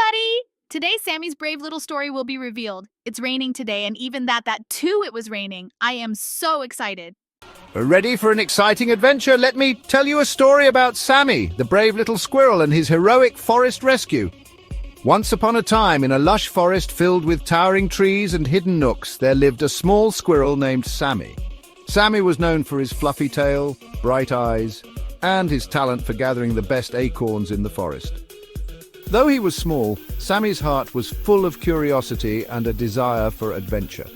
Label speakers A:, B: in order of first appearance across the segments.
A: everybody! Today, Sammy's brave little story will be revealed. It's raining today, and even that too it was raining. I am so excited.
B: Ready for an exciting adventure? Let me tell you a story about Sammy, the brave little squirrel, and his heroic forest rescue. Once upon a time, in a lush forest filled with towering trees and hidden nooks, there lived a small squirrel named Sammy. Sammy was known for his fluffy tail, bright eyes, and his talent for gathering the best acorns in the forest. Though he was small, Sammy's heart was full of curiosity and a desire for adventure.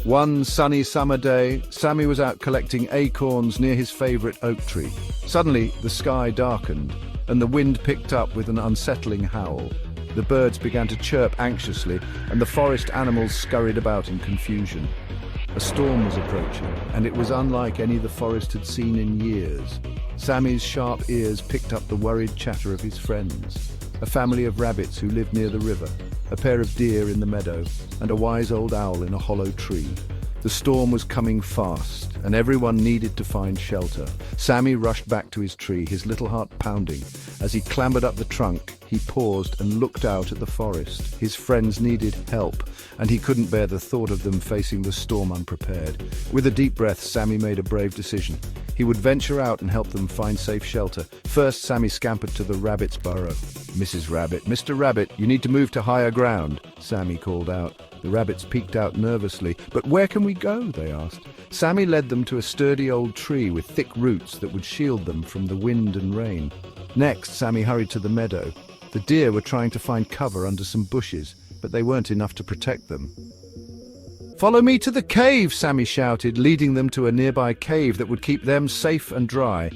B: One sunny summer day, Sammy was out collecting acorns near his favorite oak tree. Suddenly, the sky darkened, and the wind picked up with an unsettling howl. The birds began to chirp anxiously, and the forest animals scurried about in confusion. A storm was approaching, and it was unlike any the forest had seen in years. Sammy's sharp ears picked up the worried chatter of his friends. A family of rabbits who lived near the river, a pair of deer in the meadow, and a wise old owl in a hollow tree. The storm was coming fast, and everyone needed to find shelter. Sammy rushed back to his tree, his little heart pounding. As he clambered up the trunk, he paused and looked out at the forest. His friends needed help, and he couldn't bear the thought of them facing the storm unprepared. With a deep breath, Sammy made a brave decision. He would venture out and help them find safe shelter. First, Sammy scampered to the rabbit's burrow. "Mrs. Rabbit, Mr. Rabbit, you need to move to higher ground," Sammy called out. The rabbits peeked out nervously. "But where can we go?" they asked. Sammy led them to a sturdy old tree with thick roots that would shield them from the wind and rain. Next, Sammy hurried to the meadow. The deer were trying to find cover under some bushes, but they weren't enough to protect them. "Follow me to the cave," Sammy shouted, leading them to a nearby cave that would keep them safe and dry.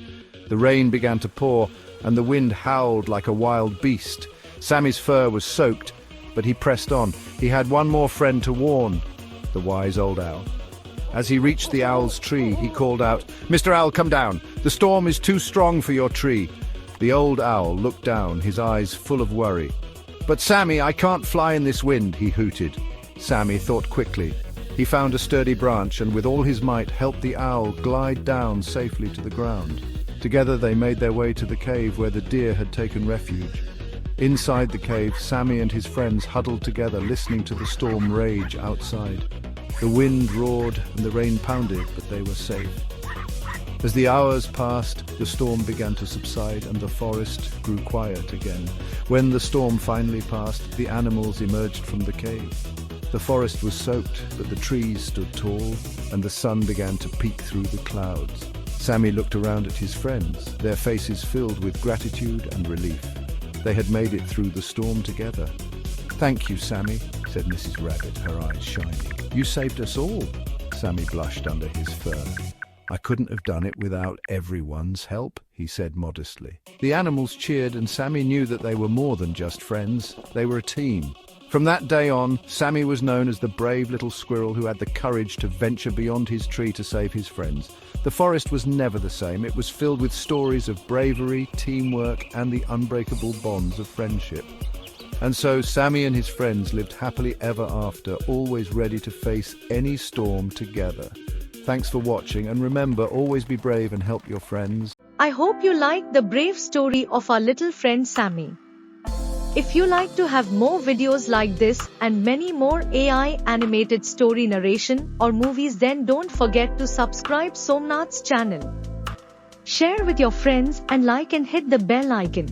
B: The rain began to pour, and the wind howled like a wild beast. Sammy's fur was soaked, but he pressed on. He had one more friend to warn, the wise old owl. As he reached the owl's tree, he called out, "Mr. Owl, come down. The storm is too strong for your tree." The old owl looked down, his eyes full of worry. "But Sammy, I can't fly in this wind," he hooted. Sammy thought quickly. He found a sturdy branch and with all his might helped the owl glide down safely to the ground. Together they made their way to the cave where the deer had taken refuge. Inside the cave, Sammy and his friends huddled together, listening to the storm rage outside. The wind roared and the rain pounded, but they were safe. As the hours passed, the storm began to subside and the forest grew quiet again. When the storm finally passed, the animals emerged from the cave. The forest was soaked, but the trees stood tall, and the sun began to peek through the clouds. Sammy looked around at his friends, their faces filled with gratitude and relief. They had made it through the storm together. "Thank you, Sammy," said Mrs. Rabbit, her eyes shining. "You saved us all." Sammy blushed under his fur. "I couldn't have done it without everyone's help," he said modestly. The animals cheered, and Sammy knew that they were more than just friends. They were a team. From that day on, Sammy was known as the brave little squirrel who had the courage to venture beyond his tree to save his friends. The forest was never the same. It was filled with stories of bravery, teamwork, and the unbreakable bonds of friendship. And so Sammy and his friends lived happily ever after, always ready to face any storm together. Thanks for watching, and remember, always be brave and help your friends.
C: I hope you liked the brave story of our little friend Sammy. If you like to have more videos like this and many more AI animated story narration or movies, then don't forget to subscribe Somnath's channel. Share with your friends and like and hit the bell icon.